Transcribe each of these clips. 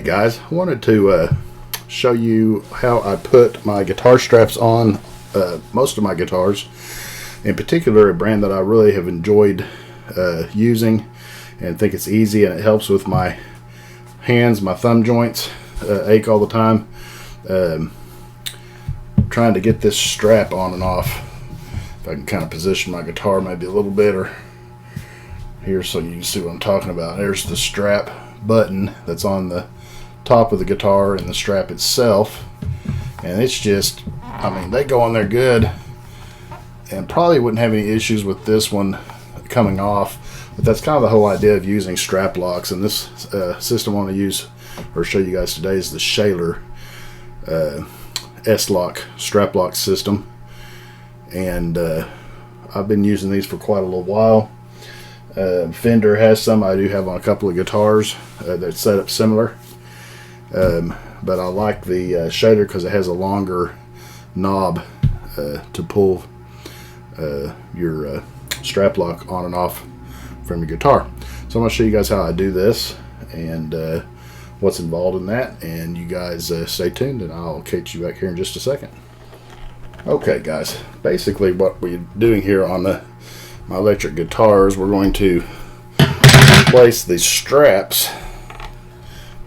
guys, I wanted to show you how I put my guitar straps on most of my guitars. In particular, a brand that I really have enjoyed using and think it's easy, and it helps with my hands. My thumb joints ache all the time trying to get this strap on and off. If I can kind of position my guitar maybe a little better here so you can see what I'm talking about. There's the strap button that's on the top of the guitar and the strap itself, and it's just, I mean, they go on there good and probably wouldn't have any issues with this one coming off. But that's kind of the whole idea of using strap locks, and this system I want to use or show you guys today is the Schaller S-Lock Strap Lock system, and I've been using these for quite a little while. Fender has some. I do have on a couple of guitars that's set up similar, but I like the Schaller because it has a longer knob to pull your strap lock on and off from your guitar. So I'm going to show you guys how I do this and what's involved in that, and you guys stay tuned, and I'll catch you back here in just a second. Okay guys, basically what we're doing here on my electric guitars, we're going to place the straps,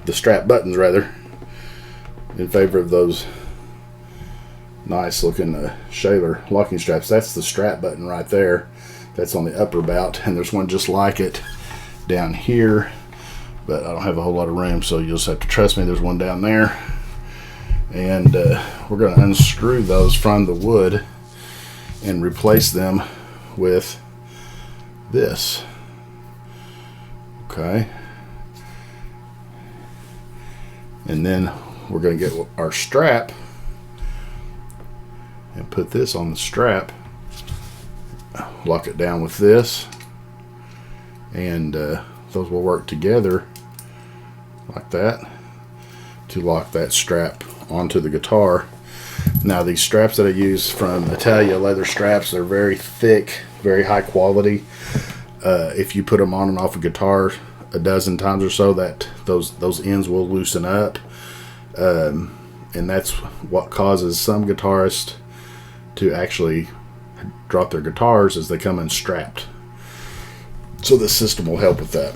the strap buttons rather, in favor of those nice looking Schaller locking straps. That's the strap button right there. That's on the upper bout, and there's one just like it down here, but I don't have a whole lot of room, so you'll just have to trust me. There's one down there, and we're going to unscrew those from the wood and replace them with this. Okay, and then we're going to get our strap and put this on the strap, lock it down with this, and those will work together like that to lock that strap onto the guitar. Now these straps that I use from Italia, leather straps, they're very thick, very high quality. If you put them on and off a guitar a dozen times or so, that those ends will loosen up, and that's what causes some guitarists to actually drop their guitars as they come unstrapped. So this system will help with that.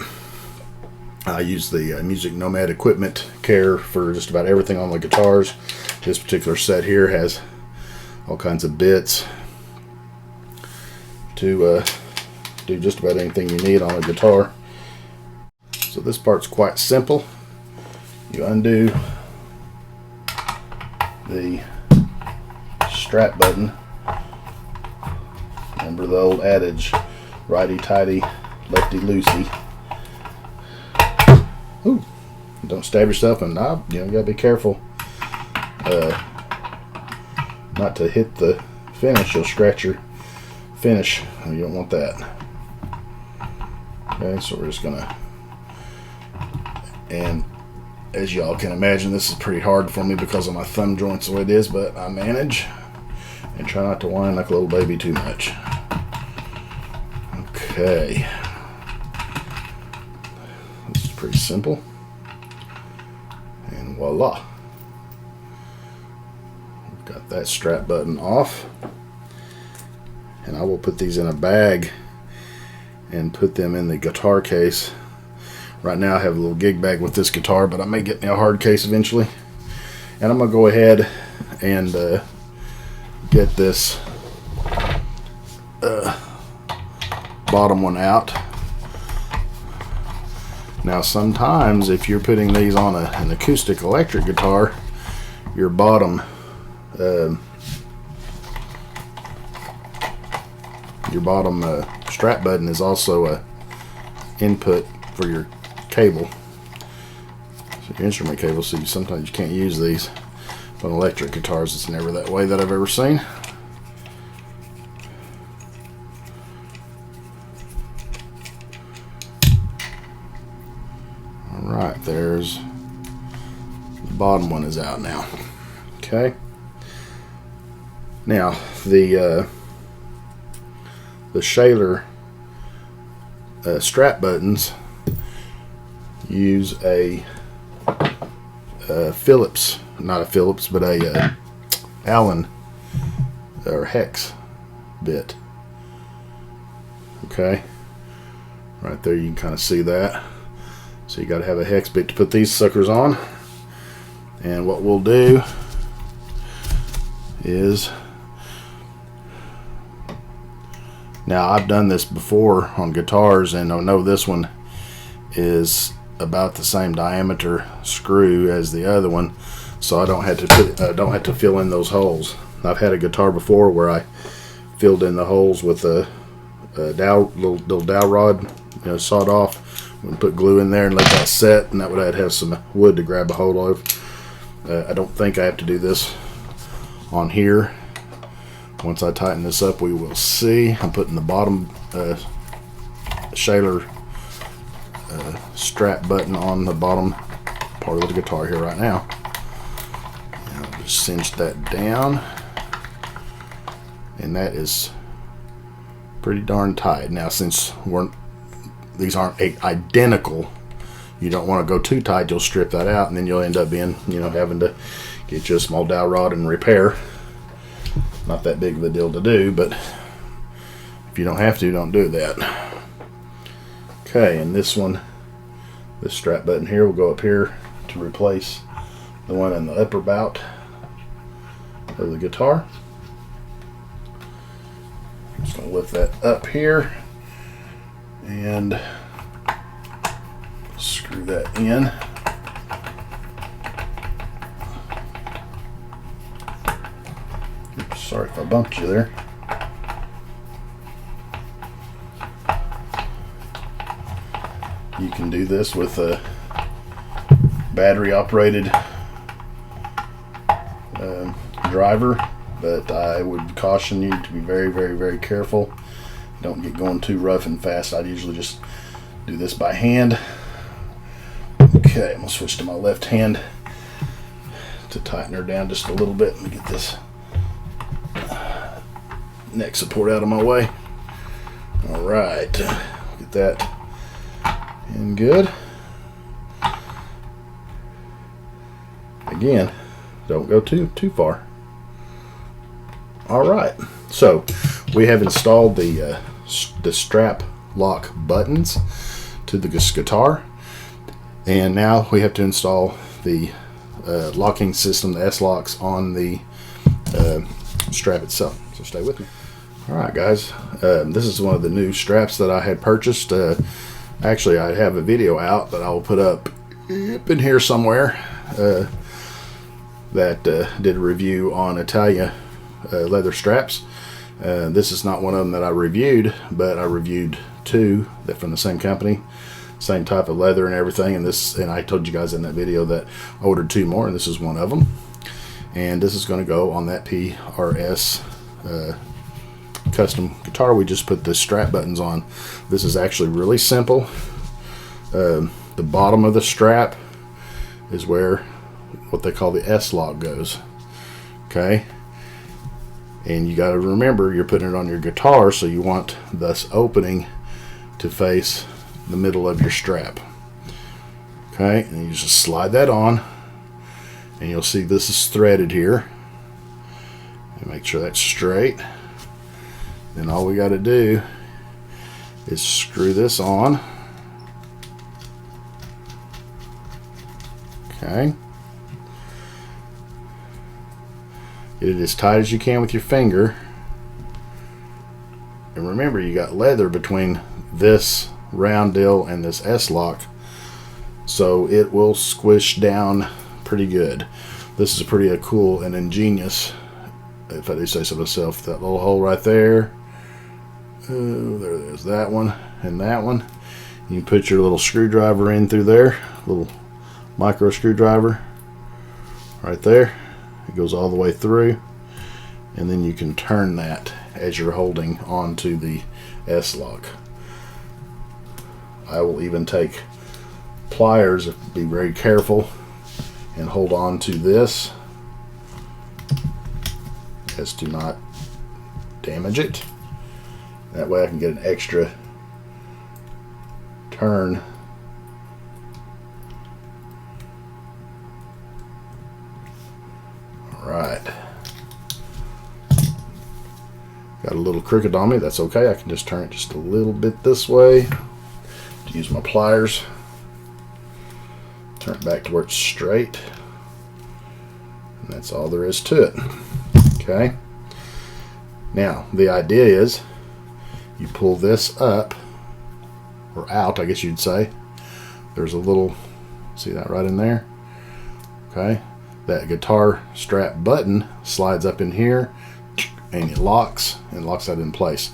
I use the Music Nomad equipment care for just about everything on the guitars. This particular set here has all kinds of bits to do just about anything you need on a guitar. So this part's quite simple. You undo the strap button. Remember the old adage, righty tighty, lefty loosey. Ooh, don't stab yourself in the knob. You gotta be careful not to hit the finish. You'll scratch your finish. You don't want that. Okay, so we're just gonna, and as y'all can imagine, this is pretty hard for me because of my thumb joints the way it is, but I manage and try not to whine like a little baby too much. Okay, this is pretty simple, and voila, we've got that strap button off. And I will put these in a bag and put them in the guitar case. Right now I have a little gig bag with this guitar, but I may get me a hard case eventually. And I'm going to go ahead and get this bottom one out. Now sometimes if you're putting these on an acoustic electric guitar, your bottom strap button is also a input for your cable, so your instrument cable, so sometimes you can't use these. But on electric guitars it's never that way that I've ever seen. Alright, there's the bottom one is out now. Okay, now the Schaller strap buttons use a Phillips, not a Phillips, but a Allen or hex bit. Okay, right there you can kind of see that. So you got to have a hex bit to put these suckers on. And what we'll do is, now I've done this before on guitars, and I know this one is about the same diameter screw as the other one, so I don't have to fill in those holes. I've had a guitar before where I filled in the holes with a little dowel rod, sawed off, and put glue in there and let that set, and that way I'd have some wood to grab a hold of. I don't think I have to do this on here. Once I tighten this up, we will see. I'm putting the bottom Schaller strap button on the bottom part of the guitar here right now. And I'll just cinch that down, and that is pretty darn tight. Now, since these aren't identical, you don't want to go too tight. You'll strip that out, and then you'll end up being, having to get you a small dowel rod and repair. Not that big of a deal to do, but if you don't have to, don't do that. Okay, and this strap button here will go up here to replace the one in the upper bout of the guitar. I'm just going to lift that up here and screw that in. Oops, sorry if I bumped you there. You can do this with a battery operated driver, but I would caution you to be very, very, very careful. Don't get going too rough and fast. I'd usually just do this by hand. Okay, I'm going to switch to my left hand to tighten her down just a little bit. Let me get this neck support out of my way. Alright, get that in good. Again, don't go too far. Alright, so we have installed the strap lock buttons to the guitar, and now we have to install the locking system, the S-locks, on the strap itself. So stay with me. Alright guys, this is one of the new straps that I had purchased. Actually, I have a video out that I will put up in here somewhere that did a review on Italian leather straps. This is not one of them that I reviewed, but I reviewed two that from the same company, same type of leather and everything. And I told you guys in that video that I ordered two more, and this is one of them. And this is going to go on that PRS custom guitar we just put the strap buttons on. This is actually really simple. The bottom of the strap is where what they call the S-lock goes. Okay, and you got to remember you're putting it on your guitar, so you want this opening to face the middle of your strap. Okay, and you just slide that on, and you'll see this is threaded here, and make sure that's straight. Then all we got to do is screw this on. Okay. Get it as tight as you can with your finger. And remember, you got leather between this round deal and this S-lock, so it will squish down pretty good. This is pretty cool and ingenious, if I do say so myself. That little hole right there. There's that one and that one. You can put your little screwdriver in through there, little micro screwdriver right there. It goes all the way through, and then you can turn that as you're holding onto the S-lock. I will even take pliers, be very careful, and hold on to this as to not damage it. That way I can get an extra turn Got a little crooked on me, that's okay. I can just turn it just a little bit this way to use my pliers. Turn it back to where it's straight. And that's all there is to it. Okay. Now, the idea is you pull this up, or out, I guess you'd say. There's a little, see that right in there? Okay. That guitar strap button slides up in here, and it locks that in place.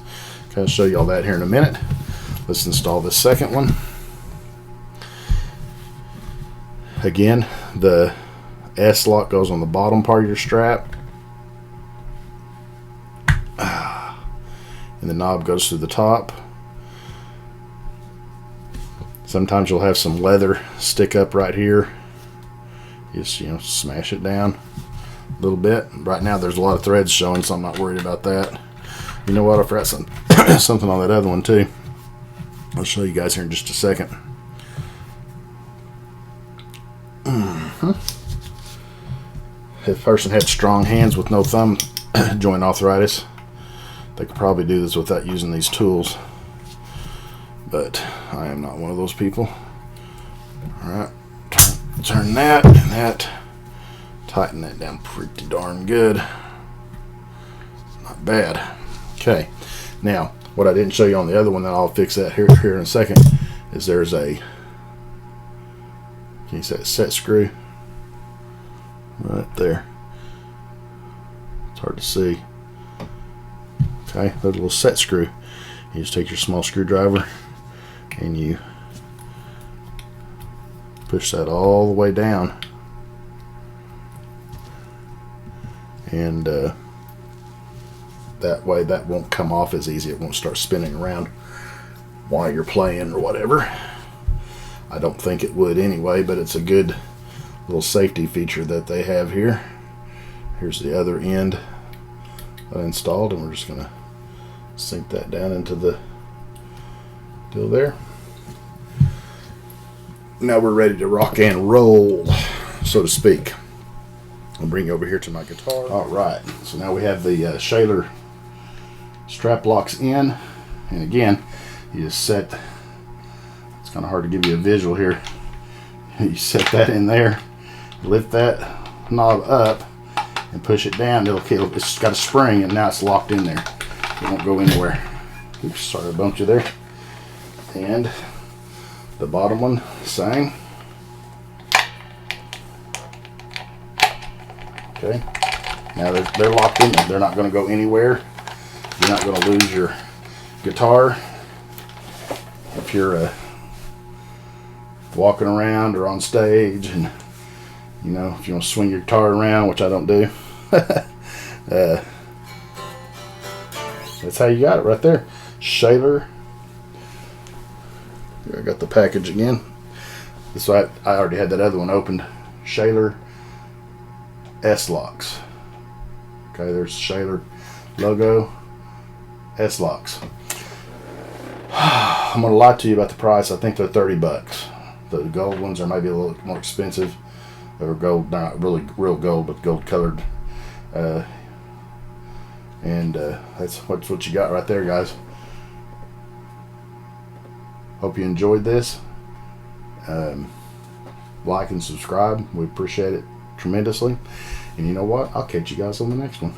Okay, I'll show you all that here in a minute. Let's install this second one. Again, the S lock goes on the bottom part of your strap, and the knob goes through the top. Sometimes you'll have some leather stick up right here. Just, you know, smash it down a little bit. Right now there's a lot of threads showing, so I'm not worried about that. You know what, I forgot something on that other one too. I'll show you guys here in just a second. If a person had strong hands with no thumb joint arthritis, they could probably do this without using these tools, but I am not one of those people. Alright, turn that and that, tighten that down pretty darn good. Not bad. Okay, now what I didn't show you on the other one, that I'll fix that here in a second, is there's a, can you say, set screw right there. It's hard to see. Okay, there's a little set screw. You just take your small screwdriver and you push that all the way down, and that way that won't come off as easy. It won't start spinning around while you're playing or whatever. I don't think it would anyway, but it's a good little safety feature that they have here. Here's the other end I installed, and we're just going to sink that down into the deal there. Now we're ready to rock and roll, so to speak. I'll bring you over here to my guitar. Alright, so now we have the Schaller strap locks in, and again, you just set, it's kind of hard to give you a visual here. You set that in there, lift that knob up, and push it down. It's got a spring, and now it's locked in there. It won't go anywhere. Oops, sorry I bumped you there. And the bottom one, same. Okay, now they're locked in there. They're not going to go anywhere. You're not going to lose your guitar if you're walking around or on stage, and you know, if you want to swing your guitar around, which I don't do. That's how you got it right there. Schaller. Here I got the package again. This I already had that other one opened. Schaller S locks. Okay, there's Schaller logo. S locks. I'm gonna lie to you about the price. I think they're $30. The gold ones are maybe a little more expensive. They're gold, not really real gold, but gold colored. That's what you got right there, guys. Hope you enjoyed this. Like and subscribe. We appreciate it tremendously. And you know what? I'll catch you guys on the next one.